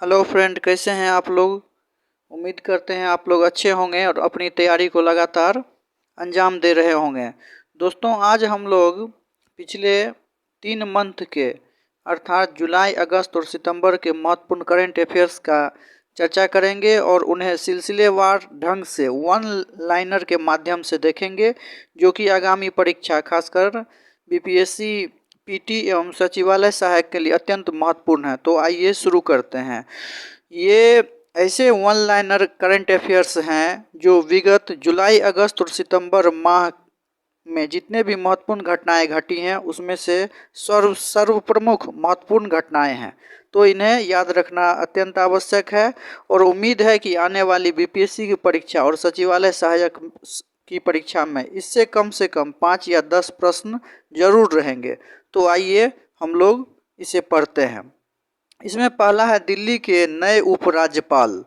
Hello friend, कैसे हैं आप लोग। उम्मीद करते हैं आप लोग अच्छे होंगे और अपनी तैयारी को लगातार अंजाम दे रहे होंगे। दोस्तों, आज हम लोग पिछले 3 मंथ के अर्थात जुलाई, अगस्त और सितंबर के महत्वपूर्ण करंट अफेयर्स का चर्चा करेंगे और उन्हें सिलसिलेवार ढंग से वन लाइनर के माध्यम से देखेंगे, जो कि आगामी परीक्षा खासकर बीपीएससी, पीटी एवं सचिवालय सहायक के लिए अत्यंत महत्वपूर्ण है। तो आइए शुरू करते हैं। ये ऐसे वन लाइनर करंट अफेयर्स हैं जो विगत जुलाई, अगस्त और सितंबर माह में जितने भी महत्वपूर्ण घटनाएं घटी हैं उसमें से सर्व प्रमुख महत्वपूर्ण घटनाएं हैं। तो इन्हें याद रखना अत्यंत आवश्यक है और उम्मीद है कि आने वाली बीपीएससी की परीक्षा और सचिवालय सहायक की परीक्षा में इससे कम से कम 5 या 10 प्रश्न जरूर रहेंगे। तो आइए हम लोग इसे पढ़ते हैं। इसमें पहला है दिल्ली के नए उपराज्यपाल।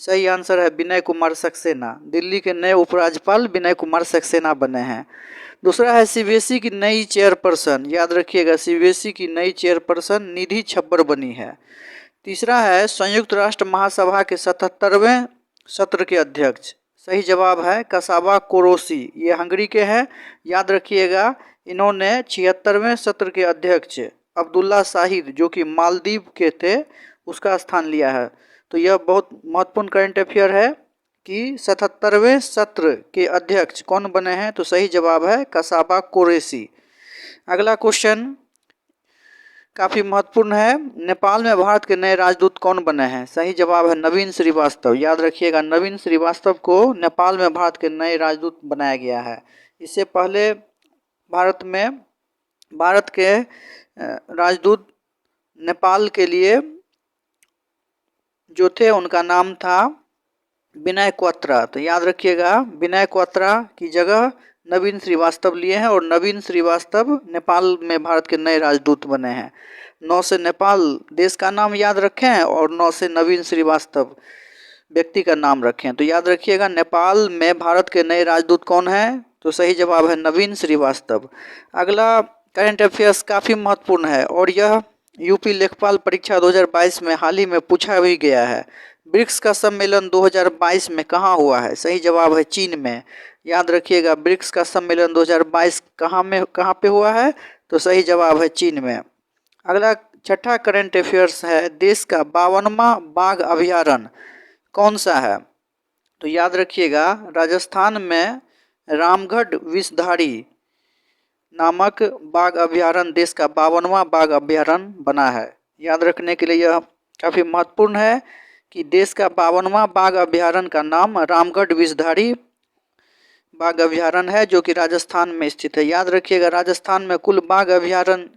सही आंसर है विनय कुमार सक्सेना। दिल्ली के नए उपराज्यपाल विनय कुमार सक्सेना बने हैं। दूसरा है सीबीएसई की नई चेयरपर्सन। याद रखिएगा, सीबीएसई की नई चेयरपर्सन निधि छब्बर बनी है। तीसरा है संयुक्त राष्ट्र महासभा के 77वें सत्र के अध्यक्ष। सही जवाब है कसाबा कोरोसी। ये हंगरी के हैं। याद रखिएगा, इन्होंने 76वें सत्र के अध्यक्ष अब्दुल्ला शाहिद, जो कि मालदीव के थे, उसका स्थान लिया है। तो यह बहुत महत्वपूर्ण करंट अफेयर है कि 77वें सत्र के अध्यक्ष कौन बने हैं। तो सही जवाब है कसाबा कोरेसी। अगला क्वेश्चन काफ़ी महत्वपूर्ण है। नेपाल में भारत के नए राजदूत कौन बने हैं। सही जवाब है नवीन श्रीवास्तव। याद रखिएगा, नवीन श्रीवास्तव को नेपाल में भारत के नए राजदूत बनाया गया है। इससे पहले भारत के राजदूत नेपाल के लिए जो थे उनका नाम था विनय क्वात्रा। तो याद रखिएगा, विनय क्वात्रा की जगह नवीन श्रीवास्तव लिए हैं और नवीन श्रीवास्तव नेपाल में भारत के नए राजदूत बने हैं। 9 से नेपाल देश का नाम याद रखें और 9 से नवीन श्रीवास्तव व्यक्ति का नाम रखें। तो याद रखिएगा, नेपाल में भारत के नए राजदूत कौन हैं। तो सही जवाब है नवीन श्रीवास्तव। अगला करंट अफेयर्स काफ़ी महत्वपूर्ण है और यह यूपी लेखपाल परीक्षा 2022 में हाल ही में पूछा भी गया है। ब्रिक्स का सम्मेलन 2022 में कहाँ हुआ है। सही जवाब है चीन में। याद रखिएगा, ब्रिक्स का सम्मेलन 2022 कहाँ पे हुआ है। तो सही जवाब है चीन में। अगला छठा करंट अफेयर्स है देश का 52वां बाघ अभयारण्य कौन सा है। तो याद रखिएगा, राजस्थान में रामगढ़ विषधारी नामक बाघ अभयारण्य देश का 52वां बाघ अभयारण्य बना है। याद रखने के लिए यह काफ़ी महत्वपूर्ण है कि देश का 52वां बाघ अभयारण्य का नाम रामगढ़ विषधारी बाघ अभयारण्य है, जो कि राजस्थान में स्थित है। याद रखिएगा, राजस्थान में कुल बाघ अभयारण्य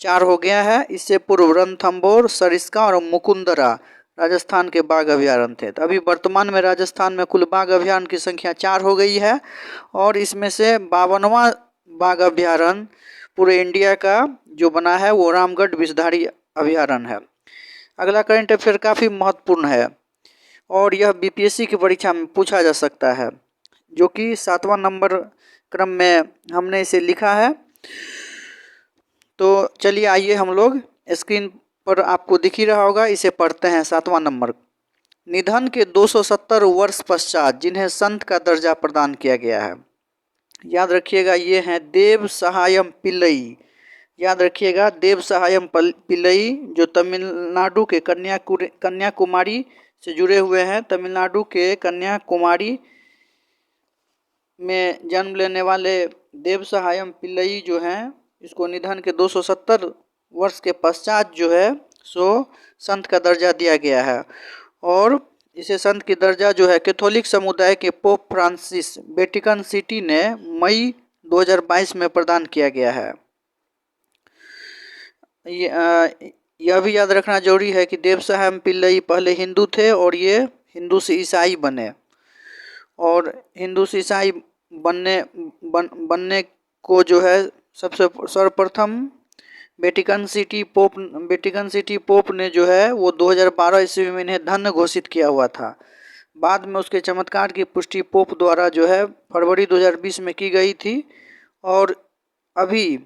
चार हो गया है। इससे पूर्व रणथंभौर, सरिस्का और मुकुंदरा राजस्थान के बाघ अभयारण्य थे। तो अभी वर्तमान में राजस्थान में कुल बाघ अभयारण्य की संख्या 4 हो गई है और इसमें से 52वां बाघ अभयारण्य पूरे इंडिया का जो बना है वो रामगढ़ विषधारी अभयारण्य है। अगला करंट अफेयर काफ़ी महत्वपूर्ण है और यह बीपीएससी की परीक्षा में पूछा जा सकता है, जो कि 7वां नंबर क्रम में हमने इसे लिखा है। तो चलिए आइए हम लोग स्क्रीन पर आपको दिख ही रहा होगा, इसे पढ़ते हैं। 7वां नंबर, निधन के 270 वर्ष पश्चात जिन्हें संत का दर्जा प्रदान किया गया है। याद रखिएगा, ये हैं देव सहायम पिल्लई। याद रखिएगा, देव सहायम पिल्लई जो तमिलनाडु के कन्याकुमारी से जुड़े हुए हैं। तमिलनाडु के कन्याकुमारी में जन्म लेने वाले देव सहायम पिल्लई जो हैं, इसको निधन के 270 वर्ष के पश्चात जो है सो संत का दर्जा दिया गया है और इसे संत की दर्जा जो है कैथोलिक समुदाय के पोप फ्रांसिस वेटिकन सिटी ने मई 2022 में प्रदान किया गया है। यह भी याद रखना जरूरी है कि देव सहायम पिल्लई पहले हिंदू थे और ये हिंदू से ईसाई बने और हिंदू से ईसाई बनने को जो है सबसे सर्वप्रथम वेटिकन सिटी पोप ने जो है वो 2012 ईस्वी में इन्हें धन्य घोषित किया हुआ था। बाद में उसके चमत्कार की पुष्टि पोप द्वारा जो है फरवरी 2020 में की गई थी और अभी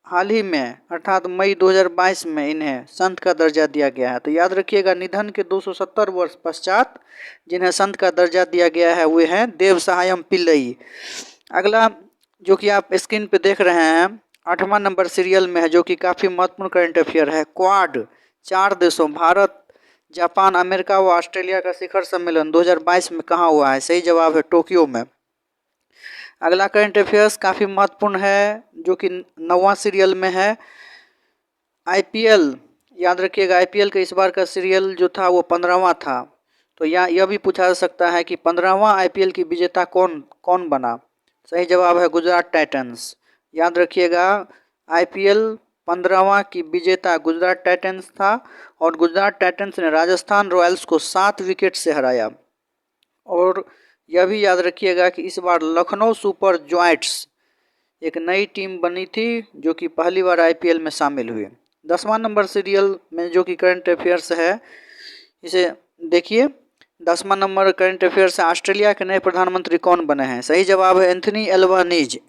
हाल ही में अर्थात मई 2022 में इन्हें संत का दर्जा दिया गया है। तो याद रखिएगा, निधन के 270 वर्ष पश्चात जिन्हें संत का दर्जा दिया गया है वे हैं देव सहायम पिल्लई। अगला जो कि आप स्क्रीन पे देख रहे हैं 8वां नंबर सीरियल में है, जो कि काफ़ी महत्वपूर्ण करंट अफेयर है। क्वाड 4 देशों भारत, जापान, अमेरिका व ऑस्ट्रेलिया का शिखर सम्मेलन 2022 में कहाँ हुआ है? सही जवाब है टोक्यो में। अगला करंट अफेयर्स काफ़ी महत्वपूर्ण है, जो कि 9वां सीरियल में है। आईपीएल, याद रखिएगा आईपीएल का इस बार का सीरियल जो था वो 15वां था। तो यह भी पूछा जा सकता है कि 15वां आईपीएल की विजेता कौन बना? सही जवाब है गुजरात टाइटंस। याद रखिएगा आईपीएल 15वां की विजेता गुजरात टाइटंस था और गुजरात टाइटंस ने राजस्थान रॉयल्स को 7 विकेट से हराया। और यह भी याद रखिएगा कि इस बार लखनऊ सुपर जॉयंट्स एक नई टीम बनी थी जो कि पहली बार आईपीएल में शामिल हुई। 10वां नंबर सीरियल में जो कि करंट अफेयर्स है, इसे देखिए। 10वां नंबर करंट अफेयर्स है, ऑस्ट्रेलिया के नए प्रधानमंत्री कौन बने हैं? सही जवाब है एंथनी एल्बानीज।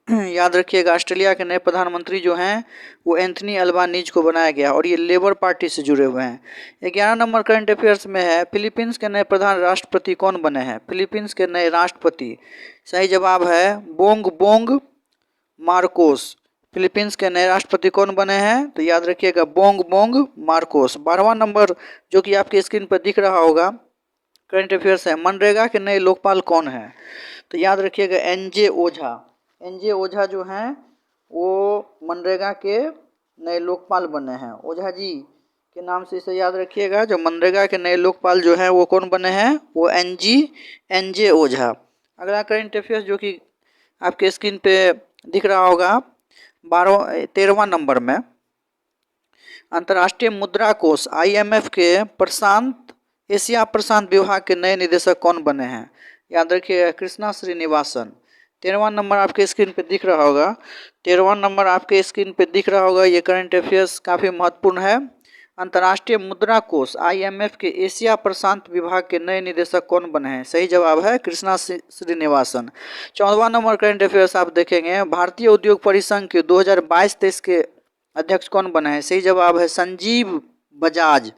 याद रखिएगा ऑस्ट्रेलिया के नए प्रधानमंत्री जो हैं वो एंथनी एल्बानीज को बनाया गया और ये लेबर पार्टी से जुड़े हुए हैं। 11 नंबर करंट अफेयर्स में है, फिलीपींस के नए प्रधान राष्ट्रपति कौन बने हैं? फिलीपींस के नए राष्ट्रपति, सही जवाब है बोंग बोंग मार्कोस। फिलीपींस के नए राष्ट्रपति कौन बने हैं? तो याद रखिएगा बोंग बोंग मार्कोस। 12वां नंबर जो कि आपके स्क्रीन पर दिख रहा होगा करंट अफेयर्स है, मनरेगा के नए लोकपाल कौन है? तो याद रखिएगा एनजे ओझा। एनजे ओझा जो हैं वो मनरेगा के नए लोकपाल बने हैं। ओझा जी के नाम से इसे याद रखिएगा। जो मनरेगा के नए लोकपाल जो हैं वो कौन बने हैं? वो एनजे ओझा। अगला करंट अफेयर्स जो कि आपके स्क्रीन पे दिख रहा होगा 13वां नंबर में, अंतर्राष्ट्रीय मुद्रा कोष IMF के एशिया प्रशांत विभाग के नए निदेशक कौन बने हैं? याद रखिएगा कृष्णा श्रीनिवासन। 13वां नंबर आपके स्क्रीन पे दिख रहा होगा। 13वां नंबर आपके स्क्रीन पे दिख रहा होगा। ये करंट अफेयर्स काफ़ी महत्वपूर्ण है। अंतर्राष्ट्रीय मुद्रा कोष IMF के एशिया प्रशांत विभाग के नए निदेशक कौन बने हैं? सही जवाब है कृष्णा श्रीनिवासन। 14वां नंबर करंट अफेयर्स आप देखेंगे, भारतीय उद्योग परिसंघ के 2022-23 के अध्यक्ष कौन बने हैं? सही जवाब है संजीव बजाज।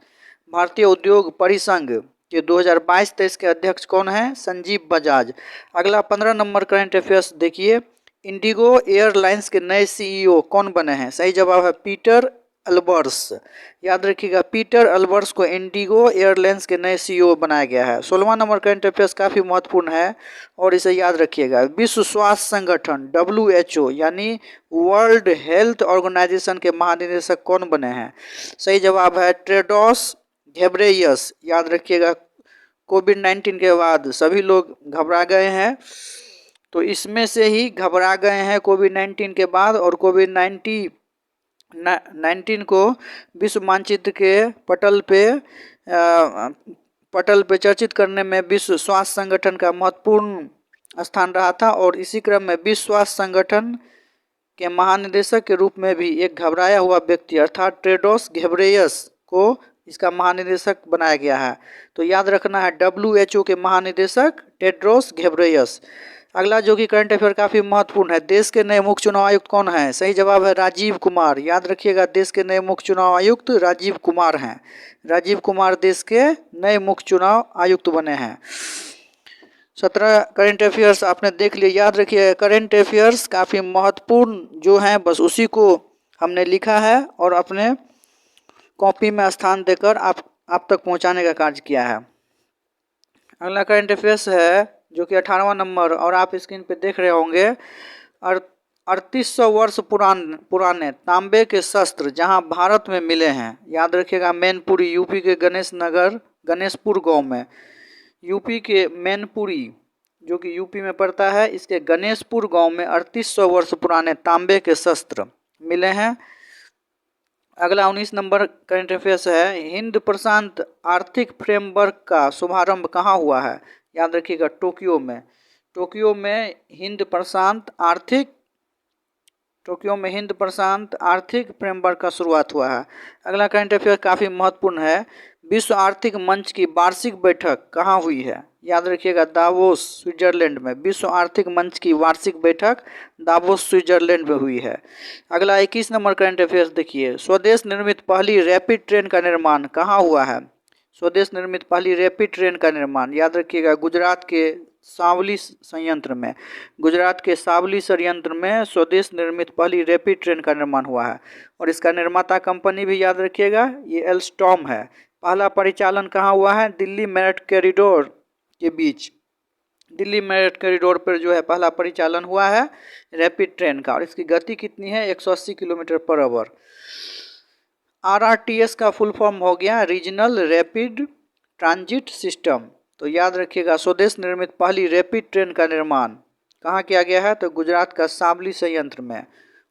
भारतीय उद्योग परिसंघ के 2022-23 के अध्यक्ष कौन हैं? संजीव बजाज। अगला 15 नंबर करंट अफेयर्स देखिए, इंडिगो एयरलाइंस के नए CEO कौन बने हैं? सही जवाब है पीटर अल्बर्स। याद रखिएगा पीटर अल्बर्स को इंडिगो एयरलाइंस के नए CEO बनाया गया है। 16वां नंबर करंट अफेयर्स काफ़ी महत्वपूर्ण है और इसे याद रखिएगा, विश्व स्वास्थ्य संगठन WHO यानी वर्ल्ड हेल्थ ऑर्गेनाइजेशन के महानिदेशक कौन बने हैं? सही जवाब है टेड्रोस घेब्रेयस। याद रखिएगा कोविड-19 के बाद सभी लोग घबरा गए हैं, तो इसमें से ही घबरा गए हैं कोविड-19 के बाद, और कोविड-19 को विश्व मानचित्र के पटल पे चर्चित करने में विश्व स्वास्थ्य संगठन का महत्वपूर्ण स्थान रहा था। और इसी क्रम में विश्व स्वास्थ्य संगठन के महानिदेशक के रूप में भी एक घबराया हुआ व्यक्ति अर्थात टेड्रोस घेब्रेयस को इसका महानिदेशक बनाया गया है। तो याद रखना है WHO के महानिदेशक टेड्रोस घेब्रेयस। अगला जो कि करंट अफेयर काफ़ी महत्वपूर्ण है, देश के नए मुख्य चुनाव आयुक्त कौन है? सही जवाब है राजीव कुमार। याद रखिएगा देश के नए मुख्य चुनाव आयुक्त राजीव कुमार हैं। राजीव कुमार देश के नए मुख्य चुनाव आयुक्त बने हैं। 17 करंट अफेयर्स आपने देख लिए। याद रखिए करंट अफेयर्स काफ़ी महत्वपूर्ण जो हैं बस उसी को हमने लिखा है और अपने कॉपी में स्थान देकर आप तक पहुंचाने का कार्य किया है। अगला करंट अफेयर्स है जो कि 18वां नंबर, और आप स्क्रीन पे देख रहे होंगे 3800 वर्ष पुराने तांबे के शस्त्र जहां भारत में मिले हैं। याद रखिएगा मैनपुरी, यूपी के गणेशपुर गांव में, यूपी के मैनपुरी जो कि यूपी में पड़ता है, इसके गणेशपुर गांव में 3800 वर्ष पुराने तांबे के शस्त्र मिले हैं। अगला 19 नंबर करंट अफेयर्स है, हिंद प्रशांत आर्थिक फ्रेमवर्क का शुभारंभ कहाँ हुआ है? याद रखिएगा टोक्यो में। टोक्यो में हिंद प्रशांत आर्थिक फ्रेमवर्क का शुरुआत हुआ है। अगला करंट अफेयर काफ़ी महत्वपूर्ण है, विश्व आर्थिक मंच की वार्षिक बैठक कहाँ हुई है? याद रखिएगा दावोस स्विट्जरलैंड में। विश्व आर्थिक मंच की वार्षिक बैठक दावोस स्विट्जरलैंड में हुई है। अगला 21 नंबर करंट अफेयर्स देखिए, स्वदेश निर्मित पहली रैपिड ट्रेन का निर्माण कहाँ हुआ है? स्वदेश निर्मित पहली रैपिड ट्रेन का निर्माण याद रखिएगा गुजरात के सावली संयंत्र में। गुजरात के सावली संयंत्र में स्वदेश निर्मित पहली रैपिड ट्रेन का निर्माण हुआ है और इसका निर्माता कंपनी भी याद रखिएगा ये एल्स्टॉम है। पहला परिचालन कहाँ हुआ है? दिल्ली मेरठ कॉरिडोर के बीच। दिल्ली मेरठ कॉरिडोर पर जो है पहला परिचालन हुआ है रैपिड ट्रेन का और इसकी गति कितनी है? 180 किलोमीटर पर आवर। RRTS का फुल फॉर्म हो गया रीजनल रैपिड ट्रांजिट सिस्टम। तो याद रखिएगा स्वदेश निर्मित पहली रैपिड ट्रेन का निर्माण कहाँ किया गया है? तो गुजरात का सावली संयंत्र में।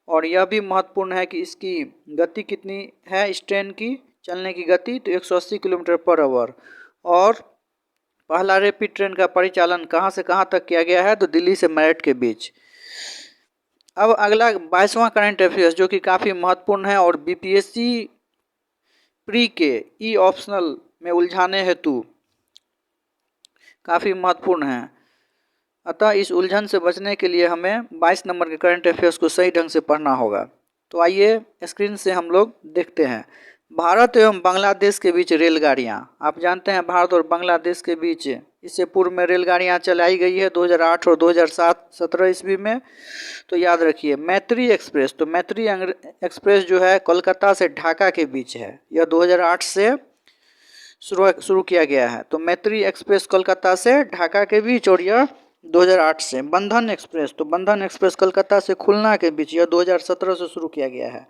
और यह भी महत्वपूर्ण है कि इसकी गति कितनी है इस ट्रेन की चलने की गति? तो 180 किलोमीटर पर आवर। और पहला रैपिड ट्रेन का परिचालन कहाँ से कहाँ तक किया गया है? तो दिल्ली से मेरठ के बीच। अब अगला 22वां करंट अफेयर्स जो कि काफ़ी महत्वपूर्ण है और BPSC प्री के ई ऑप्शनल में उलझाने हेतु काफ़ी महत्वपूर्ण है। अतः इस उलझन से बचने के लिए हमें 22 नंबर के करंट अफेयर्स को सही ढंग से पढ़ना होगा। तो आइए स्क्रीन से हम लोग देखते हैं। भारत एवं बांग्लादेश के बीच रेलगाड़ियाँ, आप जानते हैं भारत और बांग्लादेश के बीच इससे पूर्व में रेलगाड़ियाँ चलाई गई है 2008 और 2017 ईस्वी में। तो याद रखिए मैत्री एक्सप्रेस, तो मैत्री एक्सप्रेस जो है कोलकाता से ढाका के बीच है, यह 2008 से शुरू किया गया है। तो मैत्री एक्सप्रेस कोलकाता से ढाका के बीच और यह 2008 से। बंधन एक्सप्रेस, तो बंधन एक्सप्रेस कोलकाता से खुलना के बीच, यह 2017 से शुरू किया गया है।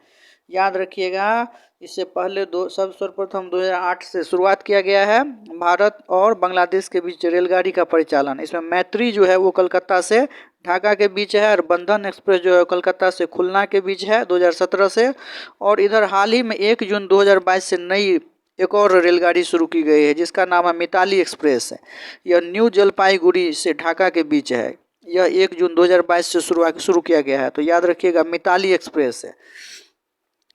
याद रखिएगा इससे पहले सर्वप्रथम 2008 से शुरुआत किया गया है भारत और बांग्लादेश के बीच रेलगाड़ी का परिचालन। इसमें मैत्री जो है वो कोलकाता से ढाका के बीच है और बंधन एक्सप्रेस जो है कोलकाता से खुलना के बीच है 2017 से। और इधर हाल ही में 1 जून 2022 से नई एक और रेलगाड़ी शुरू की गई है जिसका नाम है मिताली एक्सप्रेस है। यह न्यू जलपाईगुड़ी से ढाका के बीच है। यह 1 जून 2022 से शुरू किया गया है। तो याद रखिएगा मिताली एक्सप्रेस है।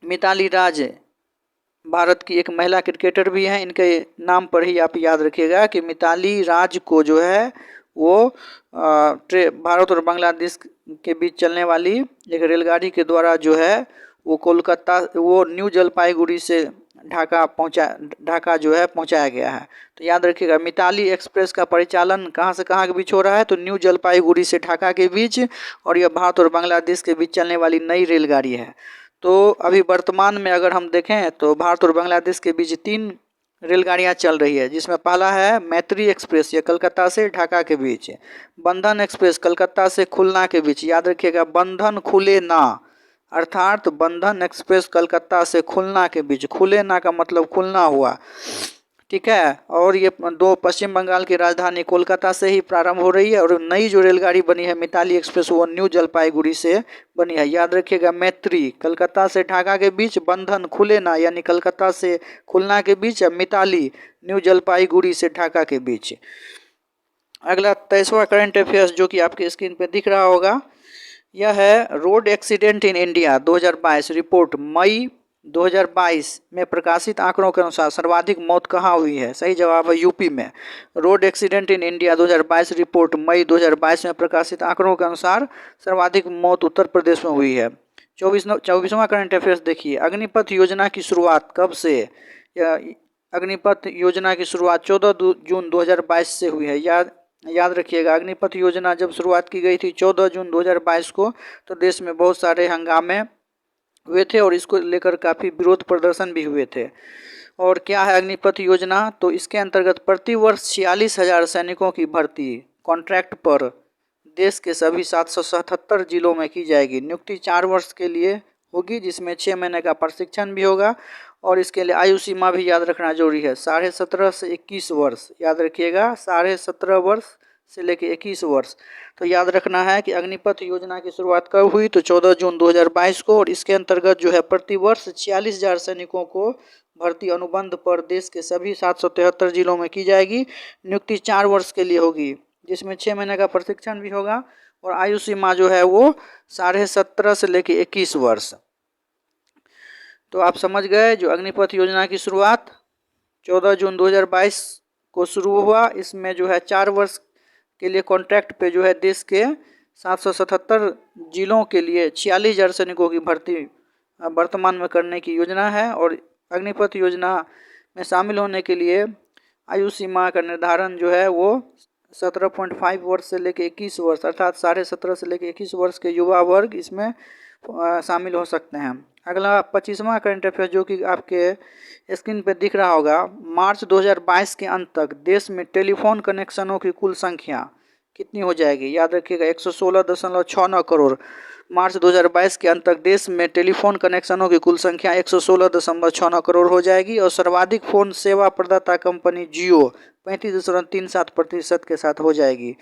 मिताली राज भारत की एक महिला क्रिकेटर भी हैं, इनके नाम पर ही आप याद रखिएगा कि मिताली राज को जो है वो भारत और बांग्लादेश के बीच चलने वाली एक रेलगाड़ी के द्वारा जो है वो न्यू जलपाईगुड़ी से ढाका जो है पहुंचाया गया है। तो याद रखिएगा मिताली एक्सप्रेस का परिचालन कहां से कहां के बीच हो रहा है? तो न्यू जलपाईगुड़ी से ढाका के बीच और यह भारत और बांग्लादेश के बीच चलने वाली नई रेलगाड़ी है। तो अभी वर्तमान में अगर हम देखें तो भारत और बांग्लादेश के बीच 3 रेलगाड़ियां चल रही है जिसमें पहला है मैत्री एक्सप्रेस, यह कलकत्ता से ढाका के बीच। बंधन एक्सप्रेस कलकत्ता से खुलना के बीच, याद रखिएगा बंधन खुले ना, अर्थात बंधन एक्सप्रेस कलकत्ता से खुलना के बीच। खुले ना का मतलब खुलना हुआ, ठीक है। और ये 2 पश्चिम बंगाल की राजधानी कोलकाता से ही प्रारंभ हो रही है और नई जो रेलगाड़ी बनी है मिताली एक्सप्रेस वो न्यू जलपाईगुड़ी से बनी है। याद रखिएगा मैत्री कलकत्ता से ढाका के बीच, बंधन खुले ना यानी कलकत्ता से खुलना के बीच, मिताली न्यू जलपाईगुड़ी से ढाका के बीच। अगला 23वां करंट अफेयर्स जो कि आपके स्क्रीन पर दिख रहा होगा यह है road accident in India 2022 report मई 2022 में प्रकाशित आंकड़ों के अनुसार सर्वाधिक मौत कहाँ हुई है? सही जवाब है यूपी में। Road accident in India 2022 report मई 2022 में प्रकाशित आंकड़ों के अनुसार सर्वाधिक मौत उत्तर प्रदेश में हुई है। 24वां करंट अफेयर्स देखिए, अग्निपथ योजना की शुरुआत कब से? अग्निपथ योजना की शुरुआत 14 जून 2022 से हुई है। याद रखिएगा अग्निपथ योजना जब शुरुआत की गई थी 14 जून 2022 को, तो देश में बहुत सारे हंगामे हुए थे और इसको लेकर काफ़ी विरोध प्रदर्शन भी हुए थे। और क्या है अग्निपथ योजना? तो इसके अंतर्गत प्रति वर्ष 46,000 सैनिकों की भर्ती कॉन्ट्रैक्ट पर देश के सभी 777 जिलों में की जाएगी। नियुक्ति 4 वर्ष के लिए होगी जिसमें 6 महीने का प्रशिक्षण भी होगा और इसके लिए आयु सीमा भी याद रखना जरूरी है, 17.5 से 21 वर्ष। याद रखिएगा 17.5 वर्ष से लेकर 21 वर्ष। तो याद रखना है कि अग्निपथ योजना की शुरुआत कब हुई? तो 14 जून 2022 को और इसके अंतर्गत जो है प्रति वर्ष 46,000 सैनिकों को भर्ती अनुबंध पर देश के सभी 773 जिलों में की जाएगी। नियुक्ति 4 वर्ष के लिए होगी जिसमें 6 महीने का प्रशिक्षण भी होगा और आयु सीमा जो है वो 17.5 से लेकर 21 वर्ष। तो आप समझ गए जो अग्निपथ योजना की शुरुआत 14 जून 2022 को शुरू हुआ। इसमें जो है 4 वर्ष के लिए कॉन्ट्रैक्ट पे जो है देश के 777 जिलों के लिए 46,000 सैनिकों की भर्ती वर्तमान में करने की योजना है। और अग्निपथ योजना में शामिल होने के लिए आयु सीमा का निर्धारण जो है वो 17.5 वर्ष से लेकर 21 वर्ष अर्थात 17.5 से लेकर 21 वर्ष के युवा वर्ग इसमें शामिल हो सकते हैं। अगला 25वां करंट अफेयर जो कि आपके स्क्रीन पर दिख रहा होगा, मार्च 2022 के अंत तक देश में टेलीफोन कनेक्शनों की कुल संख्या कितनी हो जाएगी? याद रखिएगा 116.69 करोड़। मार्च 2022 के अंत तक देश में टेलीफोन कनेक्शनों की कुल संख्या 116.69 करोड़ हो जाएगी। और सर्वाधिक फोन सेवा प्रदाता कंपनी जियो 35.37% के साथ हो जाएगी।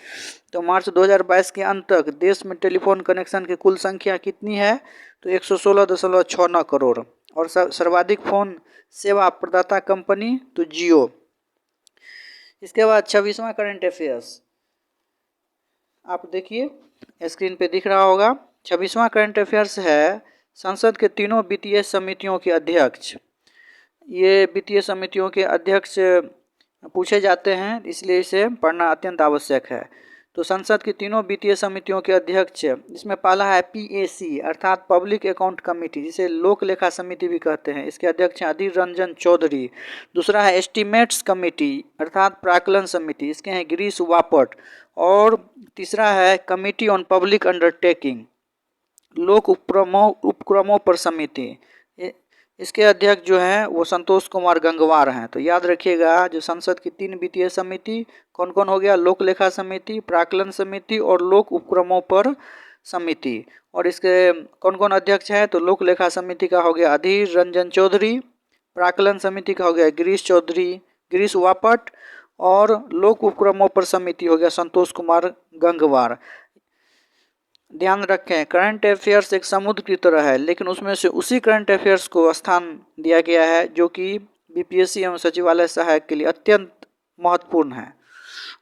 तो मार्च 2022 के अंत तक देश में टेलीफोन कनेक्शन की कुल संख्या कितनी है? तो 116.69 करोड़। और सर्वाधिक फोन सेवा प्रदाता कंपनी तो जियो। इसके बाद 26वां करंट अफेयर्स आप देखिए स्क्रीन पे दिख रहा होगा। 26वां करंट अफेयर्स है, संसद के तीनों वित्तीय समितियों के अध्यक्ष, ये वित्तीय समितियों के अध्यक्ष पूछे जाते हैं, इसलिए इसे पढ़ना अत्यंत आवश्यक है। तो संसद की तीनों वित्तीय समितियों के अध्यक्ष, इसमें पहला है PAC अर्थात पब्लिक अकाउंट कमेटी, जिसे लोक लेखा समिति भी कहते हैं, इसके अध्यक्ष हैं अधीर रंजन चौधरी। दूसरा है एस्टीमेट्स कमेटी अर्थात प्राकलन समिति, इसके हैं गिरीश वापट। और तीसरा है कमेटी ऑन पब्लिक अंडरटेकिंग लोक उपक्रमों पर समिति, इसके अध्यक्ष जो हैं वो संतोष कुमार गंगवार हैं। तो याद रखिएगा जो संसद की 3 वित्तीय समिति कौन कौन हो गया? लोक लेखा समिति, प्राकलन समिति और लोक उपक्रमों पर समिति। और इसके कौन कौन अध्यक्ष हैं? तो लोक लेखा समिति का हो गया अधीर रंजन चौधरी, प्राकलन समिति का हो गया गिरीश वापट और लोक उपक्रमों पर समिति हो गया संतोष कुमार गंगवार। ध्यान रखें करंट अफेयर्स एक समुद्र की तरह है, लेकिन उसमें से उसी करंट अफेयर्स को स्थान दिया गया है जो कि BPSC एवं सचिवालय सहायक के लिए अत्यंत महत्वपूर्ण है।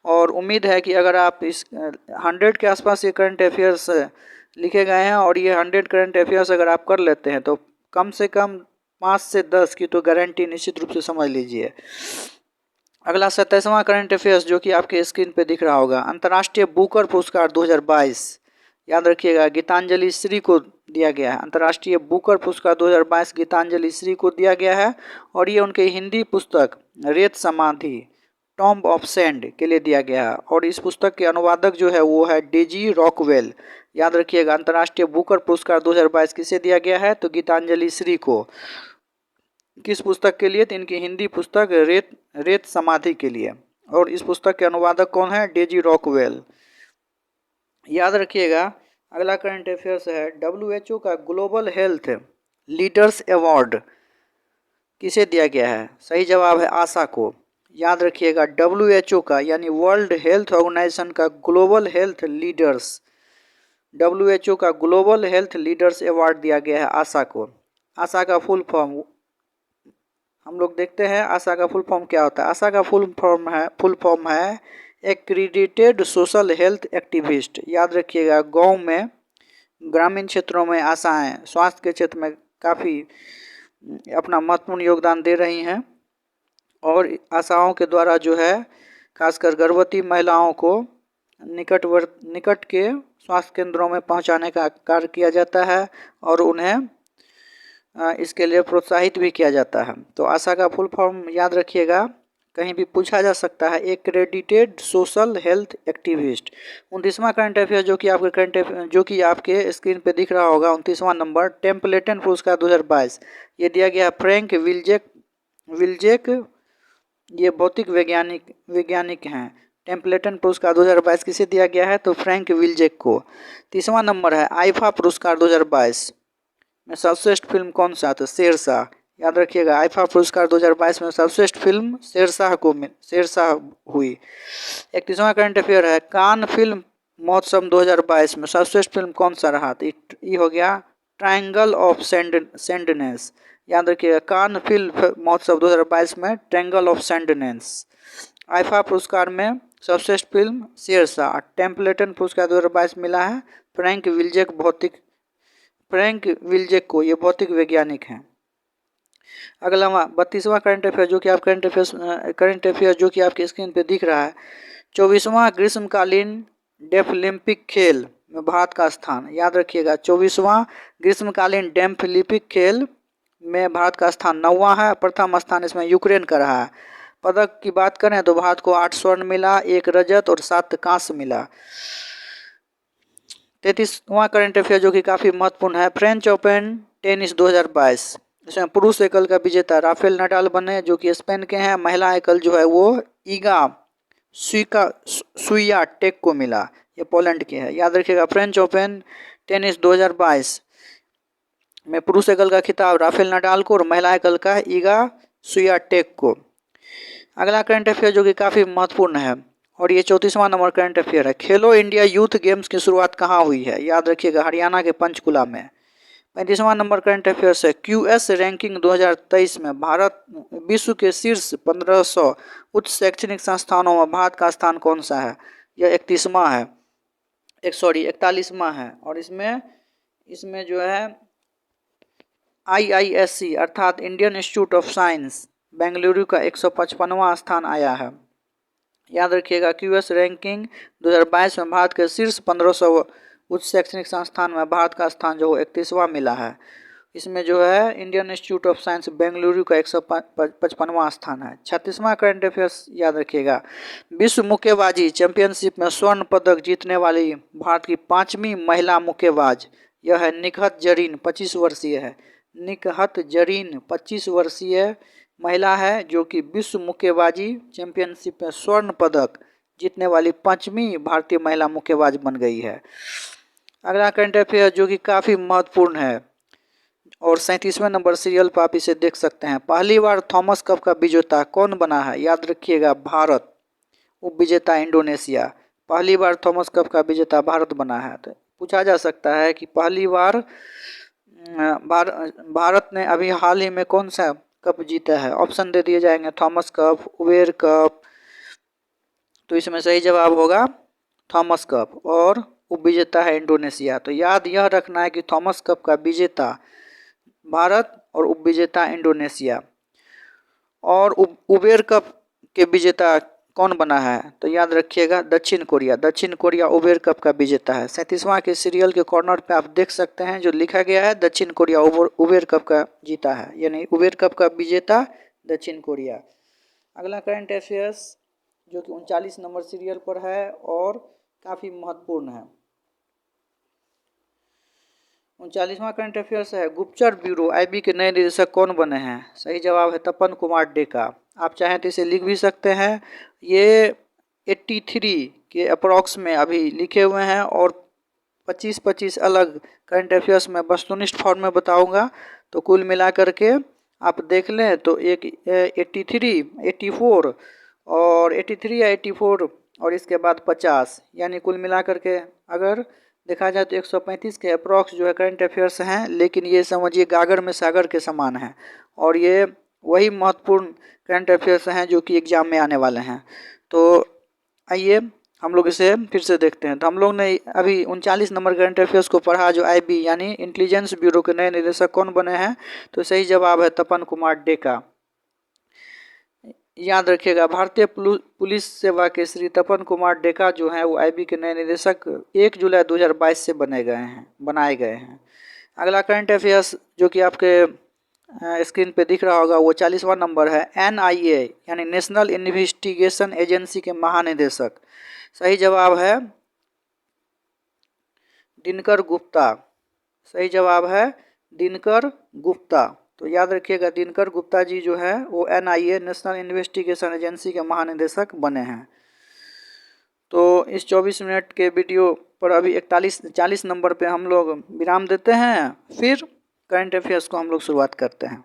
और उम्मीद है कि अगर आप इस 100 के आसपास ये करंट अफेयर्स लिखे गए हैं और ये 100 करंट अफेयर्स अगर आप कर लेते हैं तो कम से कम 5 से 10 की तो गारंटी निश्चित रूप से समझ लीजिए। अगला 27वां करंट अफेयर्स जो कि आपके स्क्रीन पे दिख रहा होगा, अंतर्राष्ट्रीय बुकर पुरस्कार 2022 याद रखिएगा गीतांजलि श्री को दिया गया है। अंतर्राष्ट्रीय बुकर पुरस्कार 2022 गीतांजलि श्री को दिया गया है और ये उनके हिंदी पुस्तक रेत समाधि टॉम्ब ऑफ सैंड के लिए दिया गया है। और इस पुस्तक के अनुवादक जो है वो है डेजी रॉकवेल। याद रखिएगा अंतर्राष्ट्रीय बुकर पुरस्कार 2022 किसे दिया गया है? तो गीतांजलि श्री को। किस पुस्तक के लिए? तो इनकी हिंदी पुस्तक रेत समाधि के लिए। और इस पुस्तक के अनुवादक कौन है? Daisy Rockwell. याद रखिएगा अगला करंट अफेयर्स है, WHO का ग्लोबल हेल्थ लीडर्स अवार्ड किसे दिया गया है? सही जवाब है आशा को। याद रखिएगा WHO का यानी वर्ल्ड हेल्थ ऑर्गेनाइजेशन का ग्लोबल हेल्थ लीडर्स, WHO का ग्लोबल हेल्थ लीडर्स अवार्ड दिया गया है आशा को। आशा का फुल फॉर्म हम लोग देखते हैं, आशा का फुल फॉर्म क्या होता है? आशा का फुल फॉर्म है एक्रीडिटेड सोशल हेल्थ एक्टिविस्ट। याद रखिएगा गांव में ग्रामीण क्षेत्रों में आशाएं स्वास्थ्य के क्षेत्र में काफ़ी अपना महत्वपूर्ण योगदान दे रही हैं और आशाओं के द्वारा जो है खासकर गर्भवती महिलाओं को निकट के स्वास्थ्य केंद्रों में पहुंचाने का कार्य किया जाता है और उन्हें इसके लिए प्रोत्साहित भी किया जाता है। तो आशा का फुल फॉर्म याद रखिएगा, कहीं भी पूछा जा सकता है, एक्रेडिटेड सोशल हेल्थ एक्टिविस्ट। 29वां करंट अफेयर जो कि आपके स्क्रीन पे दिख रहा होगा, 29वां नंबर, टेम्पलेटन पुरस्कार 2022 ये दिया गया फ्रैंक विल्जेक, ये भौतिक वैज्ञानिक हैं। टेम्पलेटन पुरस्कार 2022 किसे दिया गया है? तो फ्रैंक विल्जेक को। 30वां नंबर है आईफा पुरस्कार 2022 में सर्वश्रेष्ठ फिल्म कौन सा? तो शेरशाह। याद रखिएगा आईफा पुरस्कार 2022 में सर्वश्रेष्ठ फिल्म शेरशाह हुई। 31वां करंट अफेयर है कान फिल्म महोत्सव 2022 में सर्वश्रेष्ठ फिल्म कौन सा रहा? तो ये हो गया ट्रायंगल ऑफ सैंडनेस। याद रखिएगा कान फिल्म महोत्सव 2022 में ट्रायंगल ऑफ सैंडनेस। आईफा पुरस्कार में सर्वश्रेष्ठ फिल्म शेरशाह। टेम्पलेटन पुरस्कार 2022 मिला है फ्रैंक विल्जेक को, ये भौतिक वैज्ञानिक हैं। अगला 32वां करंट अफेयर जो कि आप करंट अफेयर जो कि आपकी स्क्रीन पे दिख रहा है। 24वां ग्रीष्मकालीन डेफलिम्पिक खेल में भारत का स्थान, याद रखिएगा 24वां ग्रीष्मकालीन डेफलिम्पिक खेल में भारत का स्थान 9वां है। प्रथम स्थान इसमें यूक्रेन का रहा है। पदक की बात करें तो भारत को 8 स्वर्ण मिला, 1 रजत और 7 कांस्य मिला। 33वां करंट अफेयर जो कि काफ़ी महत्वपूर्ण है। फ्रेंच ओपन टेनिस 2022, इसमें पुरुष एकल का विजेता राफेल नडाल बने जो कि स्पेन के हैं। महिला एकल जो है वो ईगा स्वियाटेक को मिला, ये पोलैंड के है। याद रखिएगा फ्रेंच ओपन टेनिस 2022 में पुरुष एकल का खिताब राफेल नडाल को और महिला एकल का ईगा स्वियाटेक को। अगला करंट अफेयर जो कि काफ़ी महत्वपूर्ण है और ये 34वां नंबर करंट अफेयर है। खेलो इंडिया यूथ गेम्स की शुरुआत कहाँ हुई है? याद रखिएगा हरियाणा के पंचकुला में। 35वां नंबर करंट अफेयर्स है। क्यूएस रैंकिंग 2023 में भारत विश्व के शीर्ष 1500 उच्च शैक्षणिक संस्थानों में भारत का स्थान कौन सा है? यह 31वां है, 41वां है। और इसमें जो है IISC अर्थात Indian institute of science Bengaluru का 155वां स्थान आया है। याद रखिएगा क्यूएस रैंकिंग 2022 में भारत के शीर्ष 1500 उच्च शैक्षणिक संस्थान में भारत का स्थान जो 31वां मिला है। इसमें जो है Indian institute of science Bengaluru का 155वां स्थान है। 36वां करंट अफेयर्स याद रखिएगा। विश्व मुक्केबाजी चैंपियनशिप में स्वर्ण पदक जीतने वाली भारत की 5वीं महिला मुक्केबाज यह है निकहत जरीन, 25 वर्षीय है। निकहत जरीन 25 वर्षीय महिला है जो कि विश्व मुक्केबाजी चैंपियनशिप में स्वर्ण पदक जीतने वाली 5वीं भारतीय महिला मुक्केबाज बन गई है। अगला करंट अफेयर जो कि काफ़ी महत्वपूर्ण है और 37वें नंबर सीरियल पर आप इसे देख सकते हैं। पहली बार थॉमस कप का विजेता कौन बना है? याद रखिएगा भारत, उप विजेता इंडोनेशिया। पहली बार थॉमस कप का विजेता भारत बना है। तो पूछा जा सकता है कि पहली बार भारत ने अभी हाल ही में कौन सा कप जीता है? ऑप्शन दे दिए जाएंगे, थॉमस कप, उबेर कप। तो इसमें सही जवाब होगा थॉमस कप और उप विजेता है इंडोनेशिया। तो याद यह रखना है कि थॉमस कप का विजेता भारत और उप विजेता इंडोनेशिया। और उबेर कप के विजेता कौन बना है? तो याद रखिएगा दक्षिण कोरिया। दक्षिण कोरिया उबेर कप का विजेता है। 37वां के सीरियल के कॉर्नर पे आप देख सकते हैं जो लिखा गया है दक्षिण कोरिया उबेर कप का जीता है, यानी उबेर कप का विजेता दक्षिण कोरिया। अगला करंट अफेयर्स जो कि 39 नंबर सीरियल पर है और काफ़ी महत्वपूर्ण है। 39वां करंट अफेयर्स है। गुप्तचर ब्यूरो IB के नए निदेशक कौन बने हैं? सही जवाब है तपन कुमार डेका। आप चाहें तो इसे लिख भी सकते हैं। ये 83 के अप्रॉक्स में अभी लिखे हुए हैं और 25-25 अलग करंट अफेयर्स में वस्तुनिष्ठ फॉर्म में बताऊंगा। तो कुल मिलाकर के आप देख लें तो एक 83, 84 और 83 या 84 और इसके बाद 50, यानी कुल मिलाकर के अगर देखा जाए तो 135 के अप्रॉक्स जो है करंट अफेयर्स हैं। लेकिन ये समझिए गागर में सागर के समान है और ये वही महत्वपूर्ण करंट अफेयर्स हैं जो कि एग्जाम में आने वाले हैं। तो आइए हम लोग इसे फिर से देखते हैं। तो हम लोग ने अभी 39 नंबर करंट अफेयर्स को पढ़ा जो IB यानी इंटेलिजेंस ब्यूरो के नए निदेशक कौन बने हैं? तो सही जवाब है तपन कुमार डेका। याद रखिएगा भारतीय पुलिस सेवा के श्री तपन कुमार डेका जो हैं वो IB के नए निदेशक 1 जुलाई 2022 से बनाए गए हैं। अगला करंट अफेयर्स जो कि आपके स्क्रीन पे दिख रहा होगा वो 40वां नंबर है। NIA यानी नेशनल इन्वेस्टिगेशन एजेंसी के महानिदेशक। सही जवाब है दिनकर गुप्ता। सही जवाब है दिनकर गुप्ता। तो याद रखिएगा दिनकर गुप्ता जी जो है वो NIA नेशनल इन्वेस्टिगेशन एजेंसी के महानिदेशक बने हैं। तो इस 24 मिनट के वीडियो पर अभी 40 नंबर पे हम लोग विराम देते हैं, फिर करंट अफेयर्स को हम लोग शुरुआत करते हैं।